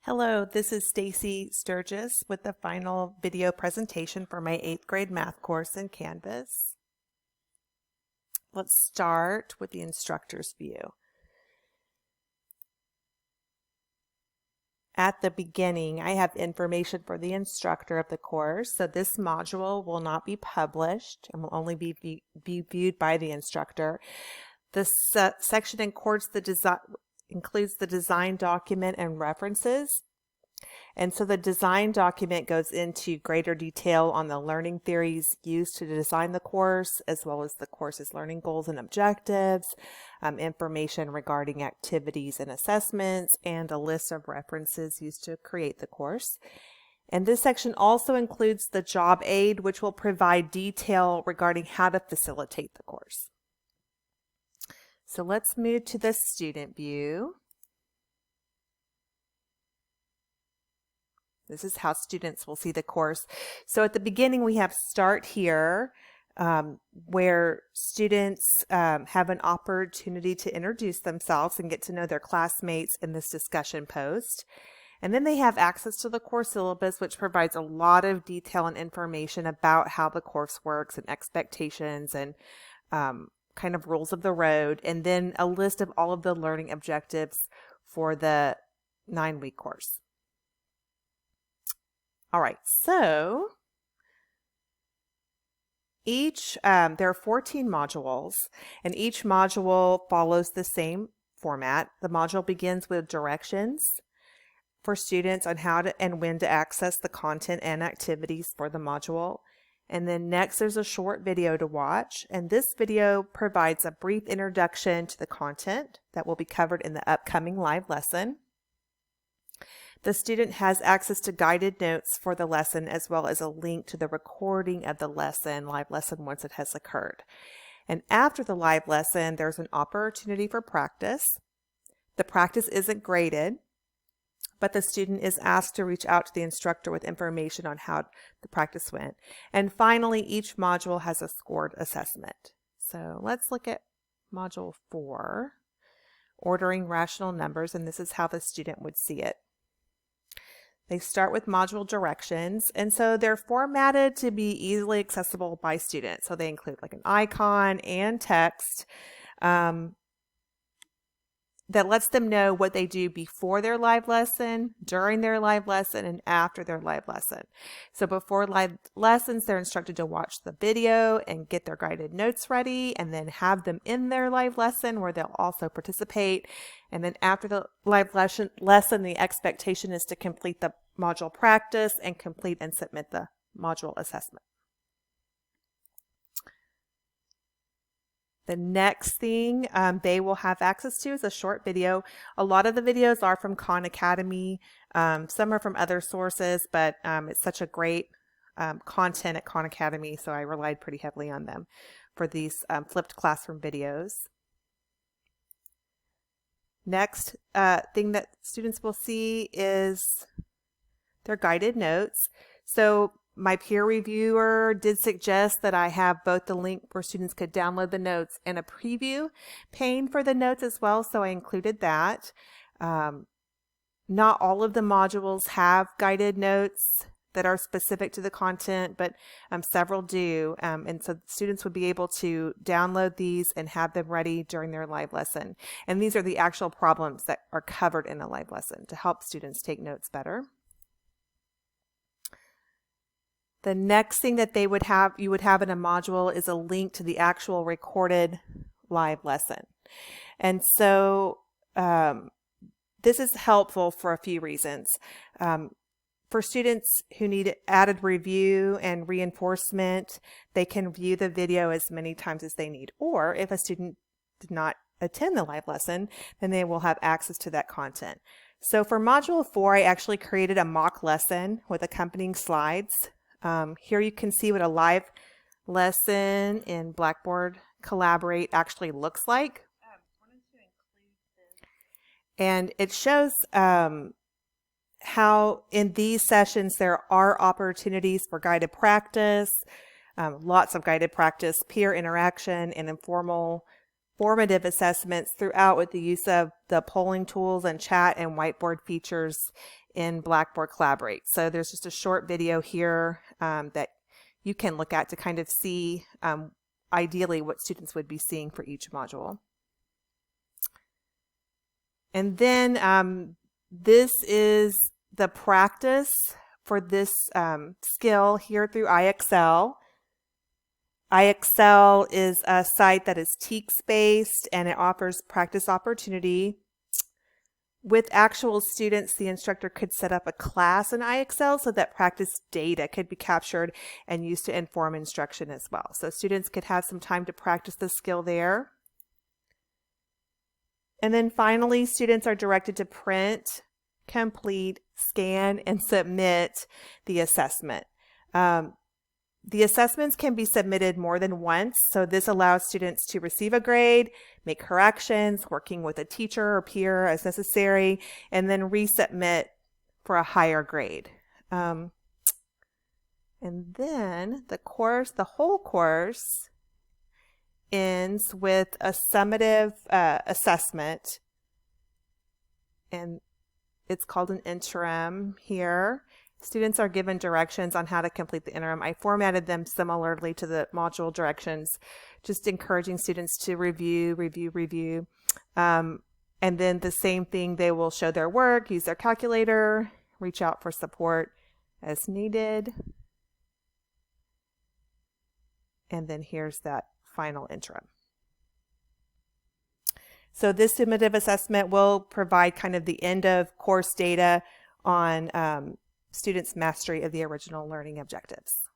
Hello, this is Stacy Sturgis with the final video presentation for my 8th grade math course in Canvas. Let's start with the instructor's view. At the beginning, I have information for the instructor of the course, so this module will not be published and will only be viewed by the instructor. This section includes the design document and references. And so the design document goes into greater detail on the learning theories used to design the course, as well as the course's learning goals and objectives, information regarding activities and assessments, and a list of references used to create the course. And this section also includes the job aid, which will provide detail regarding how to facilitate the course. So let's move to the student view. This is how students will see the course. So at the beginning, we have Start Here, where students have an opportunity to introduce themselves and get to know their classmates in this discussion post. And then they have access to the course syllabus, which provides a lot of detail and information about how the course works and expectations and kind of rules of the road. And then a list of all of the learning objectives for the 9-week course. All right, so there are 14 modules, and each module follows the same format. The module begins with directions for students on how to and when to access the content and activities for the module. And then next, there's a short video to watch, and this video provides a brief introduction to the content that will be covered in the upcoming live lesson. The student has access to guided notes for the lesson, as well as a link to the recording of the live lesson once it has occurred. And after the live lesson, there's an opportunity for practice. The practice isn't graded, but the student is asked to reach out to the instructor with information on how the practice went. And finally, each module has a scored assessment. So let's look at Module 4, Ordering Rational Numbers, and this is how the student would see it. They start with module directions, and so they're formatted to be easily accessible by students. So they include like an icon and text that lets them know what they do before their live lesson, during their live lesson, and after their live lesson. So before live lessons, they're instructed to watch the video and get their guided notes ready, and then have them in their live lesson where they'll also participate. And then after the live lesson, the expectation is to complete the module practice and complete and submit the module assessment. The next thing they will have access to is a short video. A lot of the videos are from Khan Academy. Some are from other sources, but it's such a great content at Khan Academy, so I relied pretty heavily on them for these flipped classroom videos. Next thing that students will see is their guided notes. So my peer reviewer did suggest that I have both the link where students could download the notes and a preview pane for the notes as well, so I included that. Not all of the modules have guided notes that are specific to the content, but several do, and so students would be able to download these and have them ready during their live lesson. And these are the actual problems that are covered in a live lesson to help students take notes better. The next thing that you would have in a module is a link to the actual recorded live lesson. And so this is helpful for a few reasons. For students who need added review and reinforcement, they can view the video as many times as they need. Or if a student did not attend the live lesson, then they will have access to that content. So for Module 4, I actually created a mock lesson with accompanying slides. Here you can see what a live lesson in Blackboard Collaborate actually looks like. And it shows how in these sessions there are opportunities for guided practice, lots of guided practice, peer interaction, and informal formative assessments throughout with the use of the polling tools and chat and whiteboard features in Blackboard Collaborate. So there's just a short video here that you can look at to kind of see ideally what students would be seeing for each module. And then this is the practice for this skill here through IXL. IXL is a site that is TEKS-based, and it offers practice opportunity. With actual students, the instructor could set up a class in IXL so that practice data could be captured and used to inform instruction as well. So students could have some time to practice the skill there. And then finally, students are directed to print, complete, scan, and submit the assessment. The assessments can be submitted more than once, so this allows students to receive a grade, make corrections, working with a teacher or peer as necessary, and then resubmit for a higher grade. And then the whole course ends with a summative assessment, and it's called an interim here. Students are given directions on how to complete the interim. I formatted them similarly to the module directions, just encouraging students to review. And then the same thing, they will show their work, use their calculator, reach out for support as needed. And then here's that final interim. So this summative assessment will provide kind of the end of course data on students' mastery of the original learning objectives.